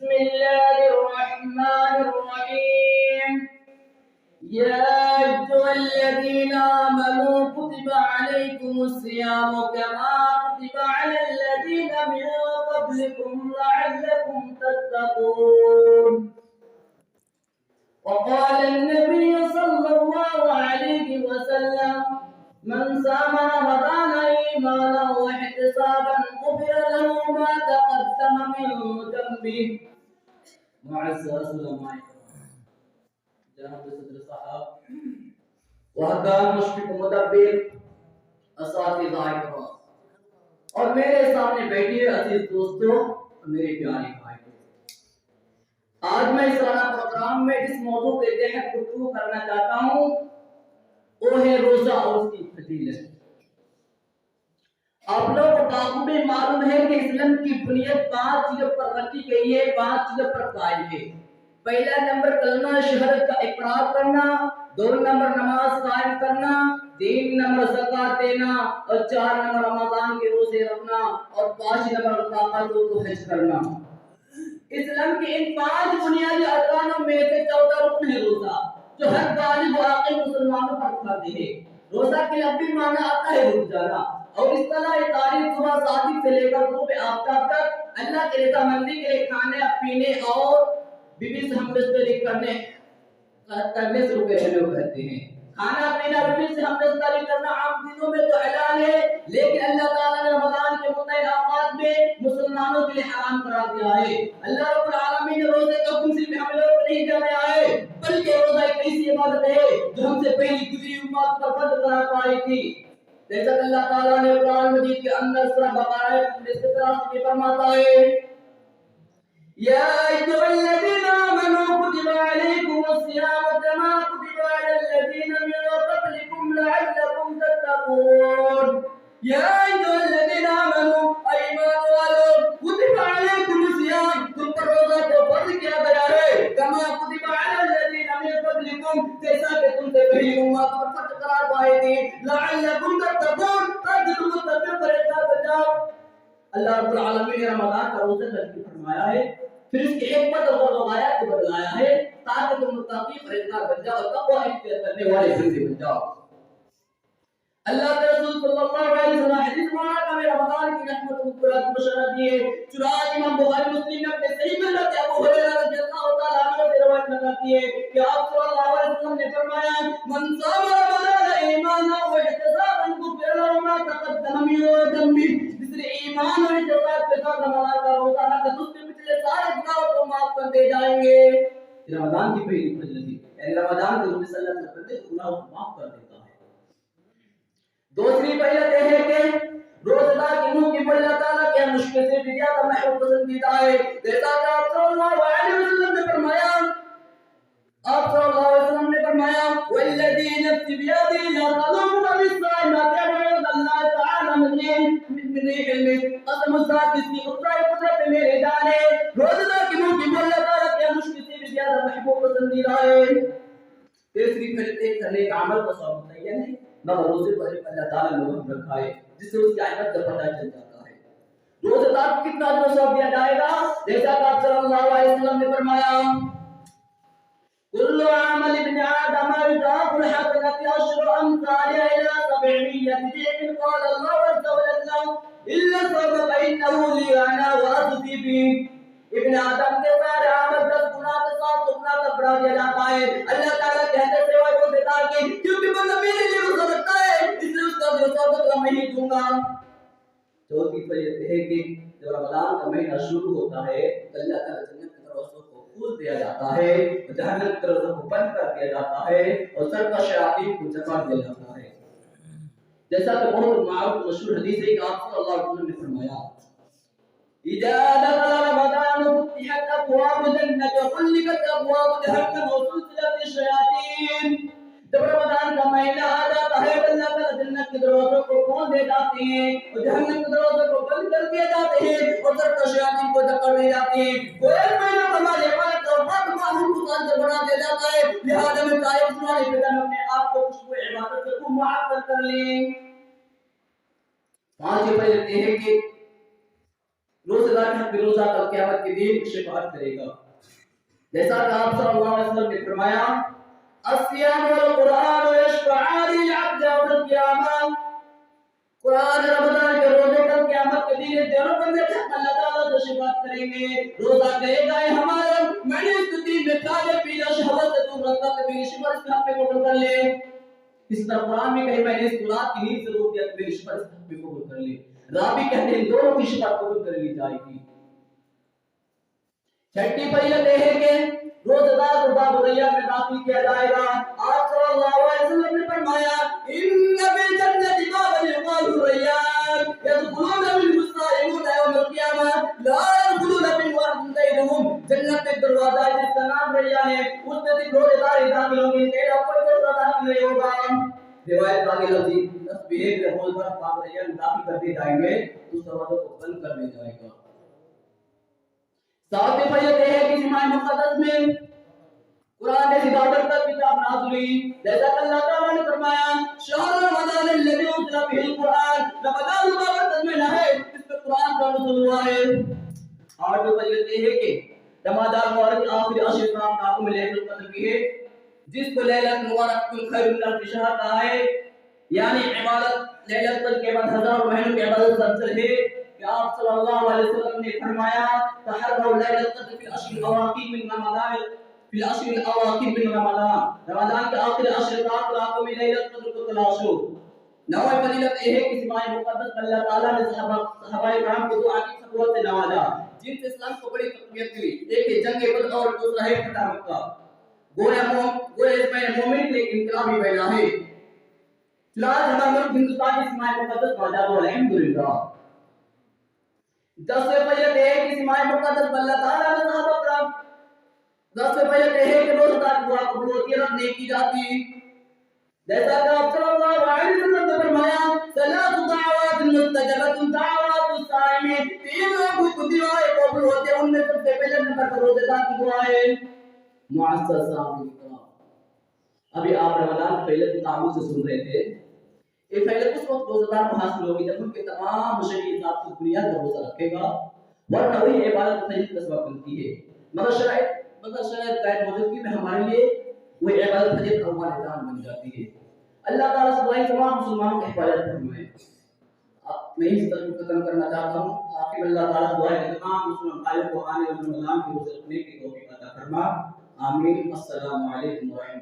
بسم الله الرحمن الرحيم. يا أيها الذين آمنوا كتب عليكم الصيام كما كتب على الذين من قبلكم لعلكم تتقون. وقال النبي صلى الله عليه وسلم: من صام رمضان إيمانا واحتسابا غفر له ما تقدم من ذنبه. معزز علماء جناب صدر صاحب وحقان مشفق مدبر اساتذہ کرام اور میرے سامنے بیٹھے عزیز دوستوں اور میرے پیارے بھائی، آج میں اس سالانہ پروگرام میں جس موضوع کے تحت گفتگو کرنا چاہتا ہوں وہ ہے روزہ اور اس کی فضیلت۔ آپ لوگوں کو بخوبی معلوم ہے کہ اسلام کی بنیاد 5 چیزوں پر رکھی گئی ہے، 5 چیزوں پر قائم ہے۔ پہلا نمبر کلمہ شہادت کا اقرار کرنا، 2 نمبر نماز قائم کرنا، 3 نمبر زکات دینا اور 4 نمبر رمضان کے روزے رکھنا اور 5 نمبر طاقتوں کو حج کرنا۔ اسلام کے ان 5 بنیادی ارکانوں میں سے چوتھا رکن ہے روزہ، جو ہر بالغ و عاقل مسلمانوں پر فرض ہے۔ روزہ کے لفظی معنی آتا ہے رک جانا، اور اس طرح یہ تاریخ صبح صادق سے لے کر غروب آفتاب تک اللہ کی رضامندی کے لیے کھانے پینے اور بیوی سے ہم دستگیری کرنے سے رکے رہنے کو کہتے ہیں۔ کھانا پینا بیوی سے ہم دستگیری کرنا عام دنوں میں تو حلال ہے، لیکن اللہ تعالیٰ نے رمضان کے متعین اوقات میں مسلمانوں کے لیے حرام قرار دیا ہے۔ اللہ رب العالمین نے روزے کا حکم صرف ہم لوگوں کو نہیں دیا گیا ہے، بلکہ روزہ ایک ایسی عبادت ہے جو ہم سے پہلی گزری امت پر فرض قرار پائی تھی۔ جیسا کہ اللہ تعالیٰ نے قرآن مجید کے اندر سورہ بقرہ میں اس طرح سے فرماتا ہے: يا أيها الذين آمنوا كتب عليكم الصيام كما كتب على الذين من قبلكم لعلكم تتقون. يا أيها الذين آمنوا ایمان والو كتب عليكم الصيام، تم پر روزہ کو فرض کیا گیا ہے، كما كتب على الذين من قبلكم، جیسا کہ تم سے پہلی امت پر فرض قرار پائے تھے، لعلكم تتقون، تاکہ تم متقی پرہیزگار بن جاؤ۔ اللہ رب العالمین نے رمضان کا روزہ ذکر فرمایا ہے، پھر اس کی حکمت اور روایات کو بتلایا ہے تاکہ تم متقی پرہیزگار بن جاؤ اور تقوی اختیار کرنے والے بندے بن جاؤ۔ اللہ کے رسول صلی اللہ علیہ وسلم حدیث مبارکہ میں رمضان کی رحمت و برکات کو بشارت دی ہے۔ چنانچہ امام بخاری مسلم نے اپنے صحیح میں حضرت ابو ہریرہ رضی اللہ تعالیٰ عنہ سے روایت نقل ہے کہ آپ صلی اللہ علیہ وسلم نے فرمایا: من صام رمضان ایمانا واحتسابا غفر له ما تقدم من ذنبه، جس نے ایمان اور احتساب کے ساتھ رمضان کا روزہ رکھا تو اس کے پچھلے سارے گناہوں کو معاف کر دیے جائیں گے۔ رمضان کی پہلی فضیلت ہے، یعنی رمضان کے روزے سے اللہ تعالیٰ گناہوں کو معاف کر دیتا ہے۔ دوسری فضیلت یہ ہے کہ روزہ دار کے منہ کی اللہ تعالیٰ کے مشکل سے بھی زیادہ محبوب پسندیدہ ہے۔ جیسا کہ آپ صلی اللہ علیہ وسلم نے فرمایا، والذی نفس بیدہ لا تظن بالصائم يبعد اللہ تعالی من ريح المسك، قسم ذات جس کی قدرت میرے جان ہے، روزہ دار کے منہ کی اللہ تعالیٰ کے مشکل سے بھی زیادہ محبوب پسندیدہ ہے۔ تیسری فضیلت کرنے کا عمل کا ثواب متعین ہے، مگر روزے پر اللہ تعالیٰ نے وقت رکھا ہے جس سے اس کی عبادت کا پتہ چل جاتا ہے۔ روزے دار کو کتنا اجر و ثواب دیا جائے گا؟ جیسا کہ آپ صلی اللہ علیہ وسلم نے فرمایا: كل عمل ابن آدم يضاعف الحسنة 10 أمثالها إلى 700 ضعف، قال الله عز وجل: إلا الصوم فإنه لي وأنا وأجزي به۔ ابن آدم کے سارے عمل 10 گنا سے 700 گنا تک بڑھا دیا جاتا ہے۔ اللہ تعالیٰ کہتے ہیں سوائے روزے دار کے، کیونکہ بندہ میرے لیے روزہ رکھتا ہے اس لیے اس کا اجر و ثواب میں ہی دوں گا۔ چوتھی فضیلت ہے کہ جب رمضان کا مہینہ شروع ہوتا ہے تو اللہ تعالیٰ جنت کے دروازوں کو کھول دیا جاتا ہے، جہنم کے دروازوں کو بند کر دیا جاتا ہے اور سرکش شیاطین کو جکڑ دیا جاتا ہے۔ جیسا کہ بہت معروف مشہور حدیث ہے کہ آپ صلی اللہ علیہ وسلم نے فرمایا: اذا دخل رمضان فتحت ابواب الجنة وغلقت ابواب جهنم وسلسلت الشياطين۔ جب رمضان کا مہینہ آ جاتا ہے تو اللہ تعالیٰ جنت کے دروازوں کو کھول دے جاتے ہیں اور جہنم کے دروازوں کو بند کر دیے جاتے ہیں اور سرکش شیاطین کو جکڑ دی جاتی ہے۔ کوئی مہینہ ہماری عبادت اور معمول کو سانجہ بنا دیا جاتا ہے، لہذا میں چاہے اس والے پیدا اپنے آپ کو خوشبو عبادت سے معطل کر لیں۔ پانچویں فضیلت یہ ہے کہ روزہ دار کے حق میں روزہ کل قیامت کے دن شفاعت کرے گا. جیسا کہ آپ صلی اللہ علیہ وسلم نے فرمایا الصیام والقرآن یشفعان للعبد یوم القیامہ، قرآن رمضان کے روزے کل قیامت کے دن دونوں بندے کے حق اللہ تعالیٰ سے شفاعت کریں گے. روزہ کہے گا اے ہمارا میں نے اس دن میں کھانے پینا شہوت سے دور رکھا کہ میری سفارش کے حق میں قبول کر لے. اس طرح قرآن میں کہے میں نے اس رات کی نیند سے روک دیا کہ میری سفارش کے حق میں قبول کر لے. رابی کہتے ہیں دونوں کی شفاعت قبول کر لی جائے گی. چھٹی فضیلت یہ ہے کہ روزہ دار کو باب ریان میں داخل کیا جائے گا. آپ صلی اللہ علیہ وسلم نے فرمایا ان فی الجنۃ بابا یقال ریان يدخلون منه الصائمون يوم القيامة لا يدخلون منه أحد غيرهم. جنت میں دروازہ ہے جس کا نام ریان ہے، اس میں صرف روزہ دار داخل ہوں گے، تیرا کوئی دوسرا داخل نہیں ہوگا. روایت آگے لفظی تصویر میں روزہ دار باب ریان داخل کر دیے جائیں گے تو اس دروازے کو بند کر دیا جائے گا. ساتویں فضیلت یہ ہے کہ ماہ مقدس میں قرآن سے 72 تک کتاب نازل ہوئی. جیسا کہ اللہ تعالیٰ نے فرمایا شہر رمضان الذی انزل فیہ القرآن، رمضان مبارک میں ہے اس میں قرآن کا نزول ہوا ہے. آٹھویں فضیلت یہ ہے کہ رمضان مبارک کے آخری 10 رات راتوں میں لیلۃ القدر کی ہے، جس کو لیلۃ مبارک خیر من الف شہر کہا ہے. یعنی عبادت لیلۃ القدر کے بعد ہزاروں مہینوں کی عبادت سے افضل ہے کہ آپ صلی اللہ علیہ وسلم نے فرمایا تحروا لیلۃ القدر فی العشر الاواخر من رمضان، فی العشر الاواخر من رمضان، رمضان کے آخری 10 راتوں میں لیلۃ القدر کو تلاشو. نویں فضیلت یہ ہے کہ ماہ مقدس اللہ تعالیٰ نے صحابہ کرام کو دعا کی ثبوت سے نوازا جن سے اسلام کو بڑی تقویت ہوئی. ایک ہے جنگ بدر اور دوسرا ہے فتح مکہ. گویا اس میں مومن کے انقلابی پہلا ہے. چنانچہ ہمارا ملک ہندوستان اس ماہ مقدس میں آزاد ہوا الحمدللہ. 10 فضیلت یہ ہے کہ ماہ مقدس اللہ تعالیٰ نے صحابہ کرام 10 فضیلت یہ ہے کہ روزہ دار کی دعا قبول ہوتی ہے، رب نیکی جاتی. جیسا کہ آپ صلی اللہ علیہ وسلم نے فرمایا ثلاث دعوات مستجابۃ دعوات الصائمین، 3 لوگوں کی دعائیں قبول ہوتی ہیں، ان میں سب سے پہلے نمبر پر روزہ دار کی دعا ہے. معزز صاحب ابھی آپ رمضان پہلے کی تعامل سے سن رہے تھے. یہ پہلے اس وقت روزہ دار کو حاصل ہوگی جب ان کے تمام مشرعی ذات کی بنیاد پر روزہ رکھے گا، ورنہ وہی عبادت فضیلت کا سبب بنتی ہے. مگر شرائط غیر موجودگی میں ہمارے لیے وہ عبادت فضیلت کا نظام بن جاتی ہے. اللہ تعالیٰ سے دعائیں تمام مسلمانوں کی حفاظت فرمائے. میں اس طرح ختم کرنا چاہتا ہوں. آخر اللہ تعالیٰ دعائیں تمام مسلمان بھائیوں کو آنے والے رمضان کے روزے رکھنے کی توفیق عطا فرما. آمین. السلام علیکم ورحمۃ اللہ.